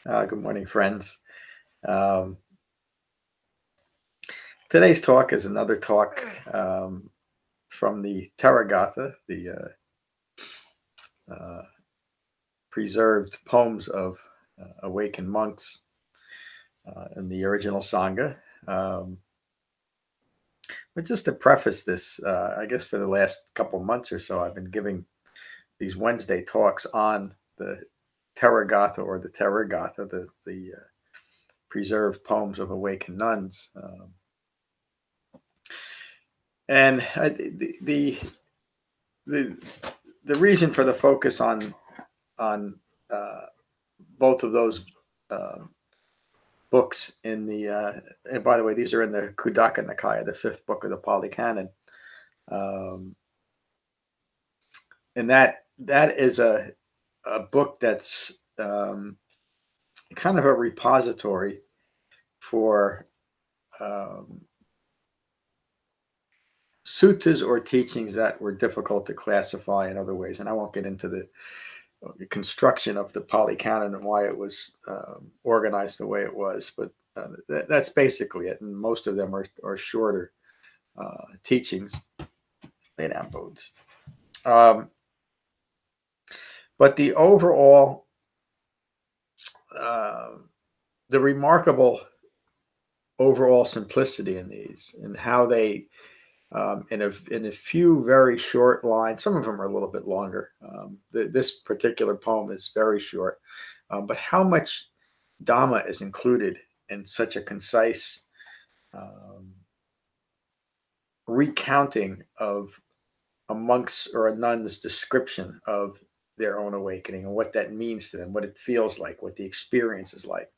Good morning, friends. Um, Today's talk is another talk from the Theragatha, the preserved poems of awakened monks in the original Sangha. But just to preface this, I guess for the last couple months or so, I've been giving these Wednesday talks on the Theragatha or the Theragatha, the preserved poems of awakened nuns. And the reason for the focus on both of those books in the and by the way, these are in the Khuddaka Nikaya, the fifth book of the Pali Canon, and that is a book that's kind of a repository for suttas or teachings that were difficult to classify in other ways. And I won't get into the construction of the Pali Canon and why it was organized the way it was, but that's basically it. And most of them are shorter teachings. Lay down, Bodes. But the overall, the remarkable overall simplicity in these and how they, in a few very short lines, some of them are a little bit longer. This particular poem is very short, but how much Dhamma is included in such a concise recounting of a monk's or a nun's description of their own awakening and what that means to them, what it feels like, what the experience is like.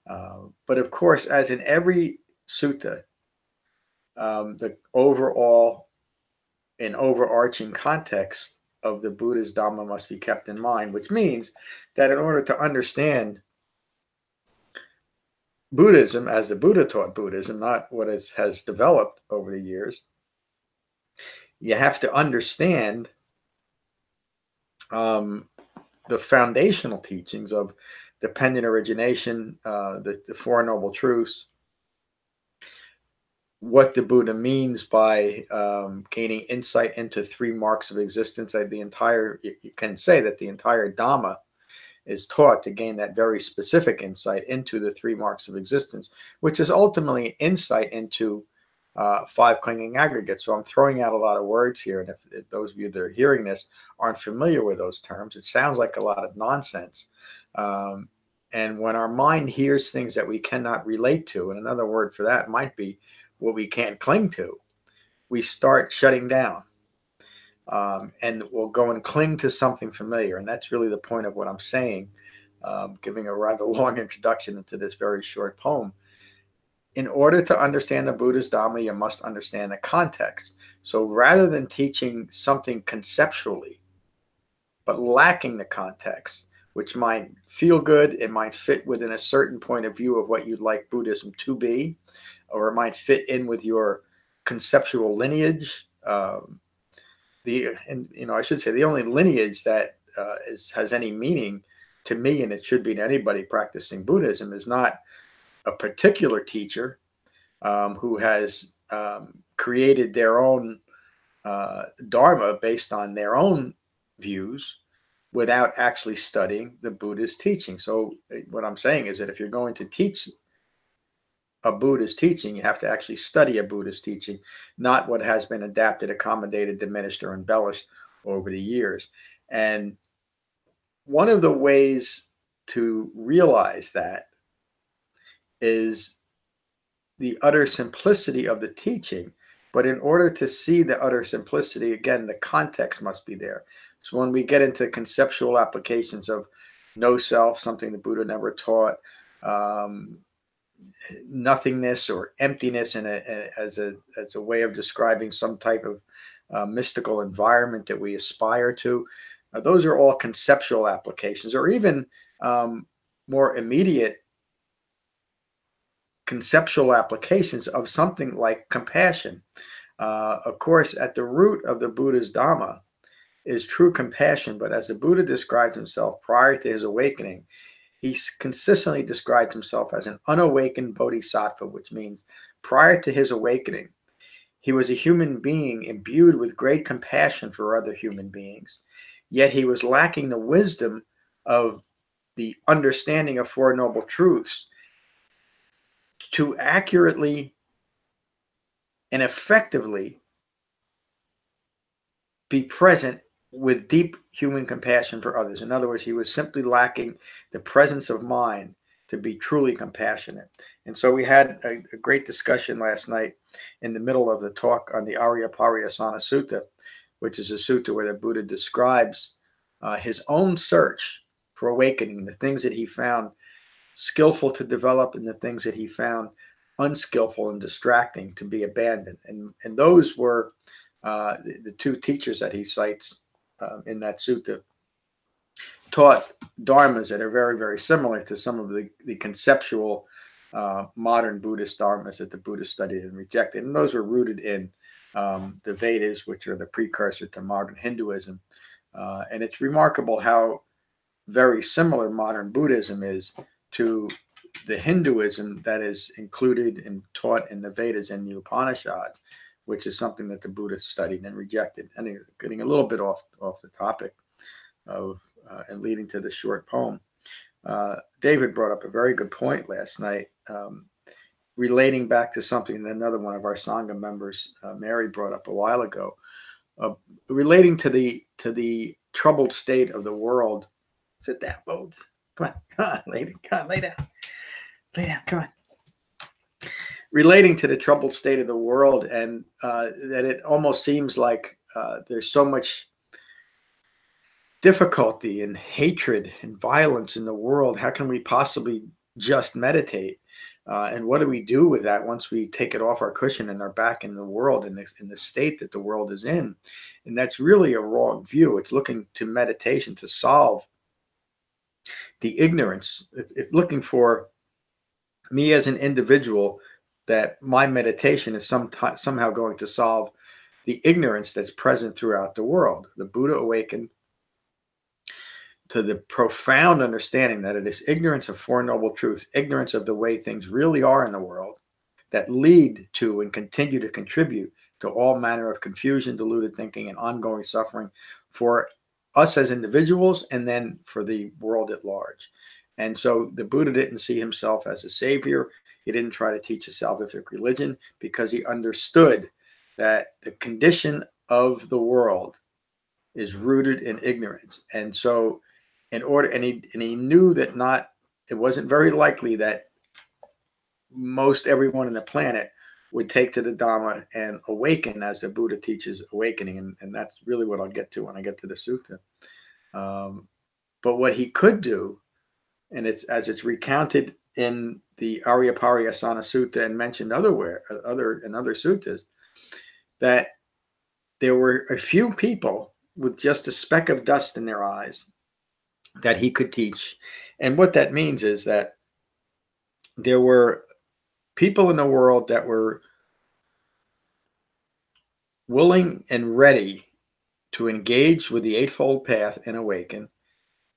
But of course, as in every sutta, the overall and overarching context of the Buddha's Dhamma must be kept in mind, which means that in order to understand Buddhism as the Buddha taught Buddhism, not what has developed over the years, you have to understand the foundational teachings of dependent origination, the Four Noble Truths, what the Buddha means by gaining insight into three marks of existence. You can say that the entire Dhamma is taught to gain that very specific insight into the three marks of existence, which is ultimately insight into five clinging aggregates. So I'm throwing out a lot of words here, and if those of you that are hearing this aren't familiar with those terms, it sounds like a lot of nonsense. And when our mind hears things that we cannot relate to, and another word for that might be what we can't cling to, we start shutting down. And we'll go and cling to something familiar. And that's really the point of what I'm saying, giving a rather long introduction into this very short poem. In order to understand the Buddha's Dhamma, you must understand the context. So rather than teaching something conceptually, but lacking the context, which might feel good, it might fit within a certain point of view of what you'd like Buddhism to be, or it might fit in with your conceptual lineage. I should say the only lineage that has any meaning to me, and it should be to anybody practicing Buddhism, is not a particular teacher who has created their own Dharma based on their own views without actually studying the Buddha's teaching. So what I'm saying is that if you're going to teach a Buddhist teaching, you have to actually study a Buddhist teaching, not what has been adapted, accommodated, diminished, or embellished over the years. And one of the ways to realize that is the utter simplicity of the teaching. But in order to see the utter simplicity, again, the context must be there. So when we get into conceptual applications of no self, something the Buddha never taught, nothingness or emptiness as a way of describing some type of mystical environment that we aspire to, those are all conceptual applications, or even more immediate conceptual applications of something like compassion. Of course, at the root of the Buddha's Dhamma is true compassion, but as the Buddha described himself prior to his awakening, he consistently described himself as an unawakened bodhisattva, which means prior to his awakening, he was a human being imbued with great compassion for other human beings, yet he was lacking the wisdom of the understanding of Four Noble Truths to accurately and effectively be present with deep human compassion for others. In other words, he was simply lacking the presence of mind to be truly compassionate. And so we had a great discussion last night in the middle of the talk on the Aryapariyasana Sutta, which is a sutta where the Buddha describes his own search for awakening, the things that he found skillful to develop and the things that he found unskillful and distracting to be abandoned. And those were the two teachers that he cites in that sutta taught dharmas that are very, very similar to some of the conceptual modern Buddhist dharmas that the Buddha studied and rejected. And those were rooted in the Vedas, which are the precursor to modern Hinduism. And it's remarkable how very similar modern Buddhism is to the Hinduism that is included and taught in the Vedas and the Upanishads, which is something that the Buddha studied and rejected. And getting a little bit off the topic of and leading to the short poem. David brought up a very good point last night, relating back to something that another one of our Sangha members, Mary, brought up a while ago, relating to the troubled state of the world. Sit down, Bones. Come on, lay down, lay down, come on. Relating to the troubled state of the world, and that it almost seems like there's so much difficulty and hatred and violence in the world. How can we possibly just meditate? And what do we do with that once we take it off our cushion and are back in the world, in the state that the world is in? And that's really a wrong view. It's looking to meditation to solve the ignorance. It's looking for me as an individual, that my meditation is somehow going to solve the ignorance that's present throughout the world. The Buddha awakened to the profound understanding that it is ignorance of Four Noble Truths, ignorance of the way things really are in the world, that lead to and continue to contribute to all manner of confusion, deluded thinking, and ongoing suffering for us as individuals, and then for the world at large. And so the Buddha didn't see himself as a savior. He didn't try to teach a salvific religion, because he understood that the condition of the world is rooted in ignorance. And so he knew that it wasn't very likely that most everyone on the planet would take to the Dhamma and awaken as the Buddha teaches awakening. And that's really what I'll get to when I get to the sutta. But what he could do, and it's recounted in the Aryapariyasana Sutta and mentioned in other suttas, that there were a few people with just a speck of dust in their eyes that he could teach. And what that means is that there were people in the world that were willing and ready to engage with the Eightfold Path and awaken,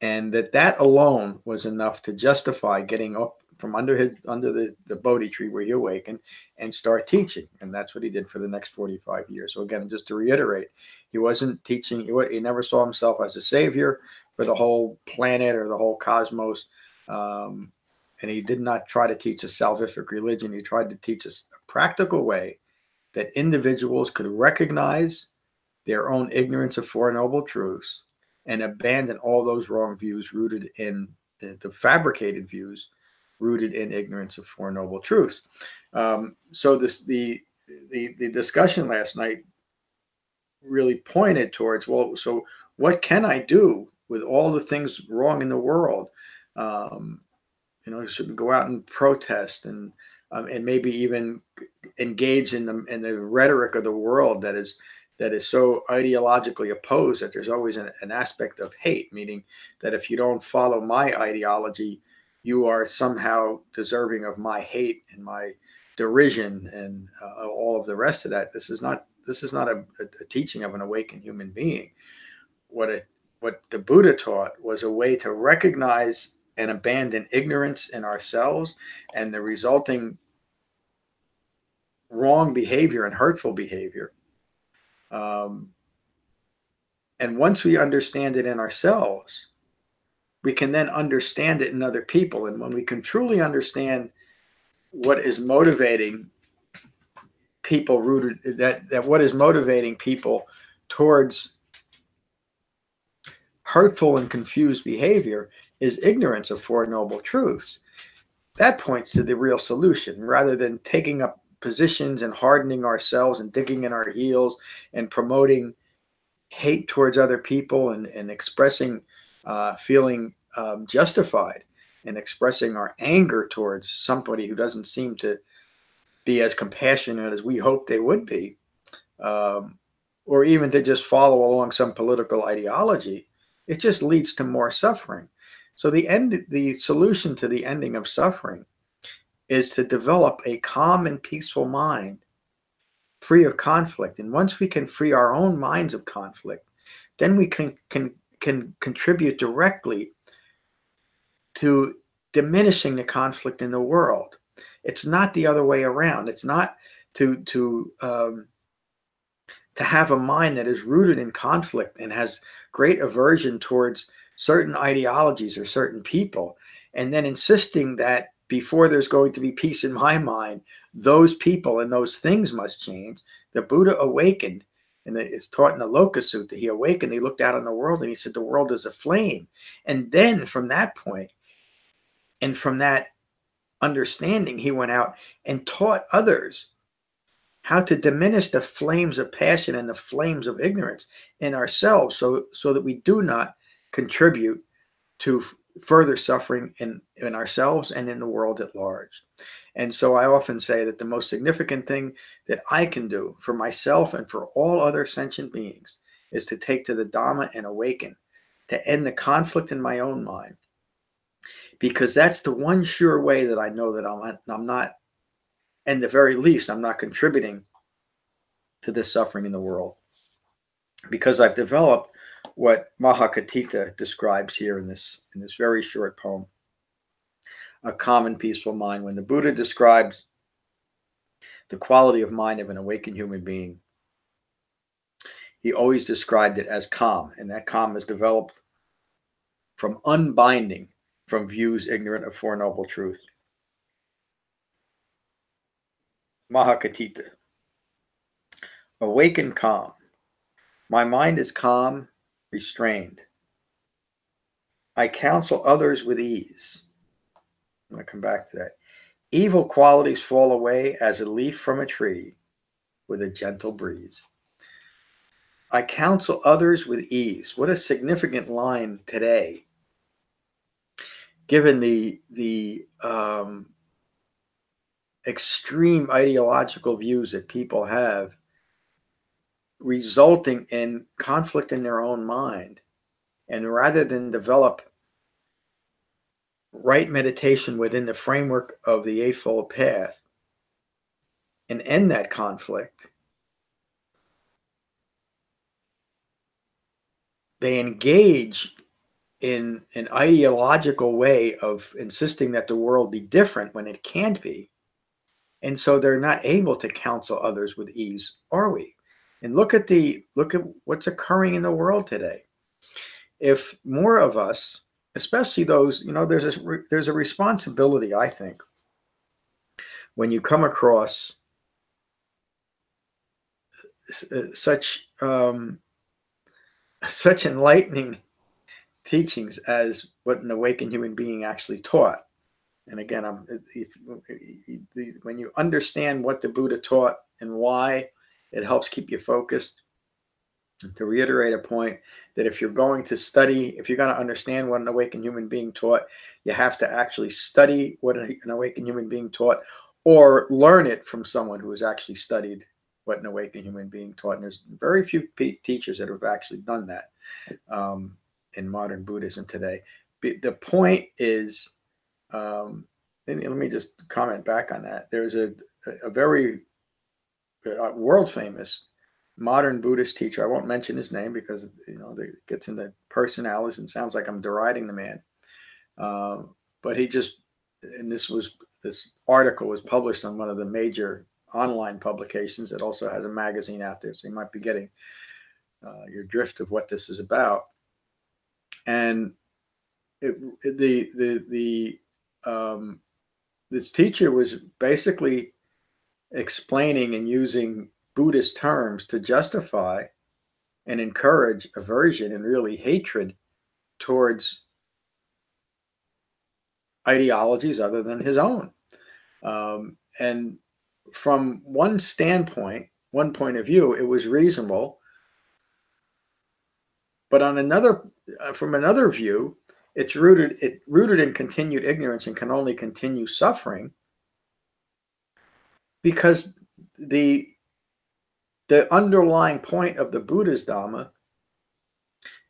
and that alone was enough to justify getting up from under the Bodhi tree where he awakened and start teaching. And that's what he did for the next 45 years. So again, just to reiterate, he wasn't teaching, he never saw himself as a savior for the whole planet or the whole cosmos. And he did not try to teach a salvific religion. He tried to teach us a practical way that individuals could recognize their own ignorance of Four Noble Truths and abandon all those wrong views rooted in the fabricated views rooted in ignorance of Four Noble Truths. So the discussion last night really pointed towards, well, so what can I do with all the things wrong in the world? Should we go out and protest and maybe even engage in the rhetoric of the world that is so ideologically opposed that there's always an aspect of hate, meaning that if you don't follow my ideology, you are somehow deserving of my hate and my derision and all of the rest of that. This is not a teaching of an awakened human being. What the Buddha taught was a way to recognize and abandon ignorance in ourselves and the resulting wrong behavior and hurtful behavior. And once we understand it in ourselves, we can then understand it in other people. And when we can truly understand what is motivating people that what is motivating people towards hurtful and confused behavior is ignorance of Four Noble Truths, that points to the real solution, rather than taking up positions and hardening ourselves and digging in our heels and promoting hate towards other people and expressing feeling justified and expressing our anger towards somebody who doesn't seem to be as compassionate as we hope they would be, or even to just follow along some political ideology. It just leads to more suffering. So the solution to the ending of suffering is to develop a calm and peaceful mind, free of conflict. And once we can free our own minds of conflict, then we can contribute directly to diminishing the conflict in the world. It's not the other way around. It's not to have a mind that is rooted in conflict and has great aversion towards certain ideologies or certain people, and then insisting that before there's going to be peace in my mind, those people and those things must change. The Buddha awakened, and it's taught in the Loka Sutta. He awakened, he looked out on the world, and he said, the world is a flame. And then from that point, and from that understanding, he went out and taught others how to diminish the flames of passion and the flames of ignorance in ourselves, so that we do not contribute to further suffering in ourselves and in the world at large. And so I often say that the most significant thing that I can do for myself and for all other sentient beings is to take to the Dhamma and awaken, to end the conflict in my own mind. Because that's the one sure way that I know that I'm not, and the very least, I'm not contributing to this suffering in the world. Because I've developed what Maha Kotthita describes here in this very short poem, a calm and peaceful mind. When the Buddha describes the quality of mind of an awakened human being, he always described it as calm, and that calm is developed from unbinding from views ignorant of Four Noble Truths. Maha Kotthita. Awakened calm. My mind is calm, restrained. I counsel others with ease. I'm going to come back to that. Evil qualities fall away as a leaf from a tree with a gentle breeze. I counsel others with ease. What a significant line today, given the extreme ideological views that people have, resulting in conflict in their own mind. And rather than develop right meditation within the framework of the Eightfold Path and end that conflict, they engage in an ideological way of insisting that the world be different when it can't be. And so they're not able to counsel others with ease, are we? And look at what's occurring in the world today. If more of us, especially those, there's a responsibility, I think, when you come across such enlightening teachings as what an awakened human being actually taught. And again, when you understand what the Buddha taught and why, it helps keep you focused. And to reiterate a point, that if you're going to understand what an awakened human being taught, you have to actually study what an awakened human being taught, or learn it from someone who has actually studied what an awakened human being taught. And there's very few teachers that have actually done that in modern Buddhism today. The point is, and let me just comment back on that. There's a very world famous modern Buddhist teacher. I won't mention his name because it gets into personalities and sounds like I'm deriding the man. But he just, and this article was published on one of the major online publications that also has a magazine out there, so you might be getting your drift of what this is about. And this teacher was basically explaining and using Buddhist terms to justify and encourage aversion and really hatred towards ideologies other than his own. And from one standpoint, one point of view, it was reasonable. But on another, from another view, it's rooted in continued ignorance and can only continue suffering, because the underlying point of the Buddha's Dhamma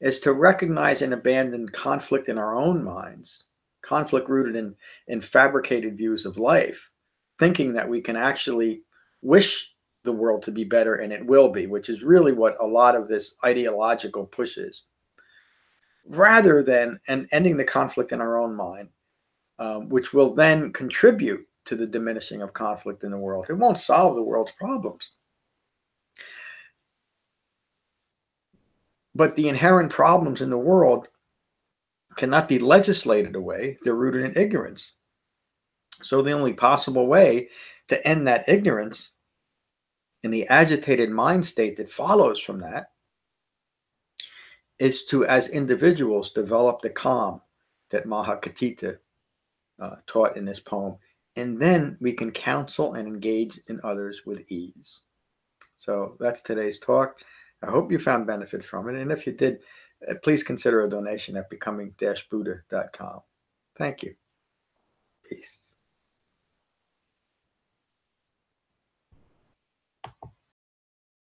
is to recognize and abandon conflict in our own minds, conflict rooted in fabricated views of life, thinking that we can actually wish the world to be better and it will be, which is really what a lot of this ideological push is, rather than ending the conflict in our own mind, which will then contribute to the diminishing of conflict in the world. It won't solve the world's problems, but the inherent problems in the world cannot be legislated away. They're rooted in ignorance. So the only possible way to end that ignorance and the agitated mind state that follows from that is to, as individuals, develop the calm that Maha Kotthita taught in this poem. And then we can counsel and engage in others with ease. So that's today's talk. I hope you found benefit from it. And if you did, please consider a donation at becoming-buddha.com. Thank you. Peace.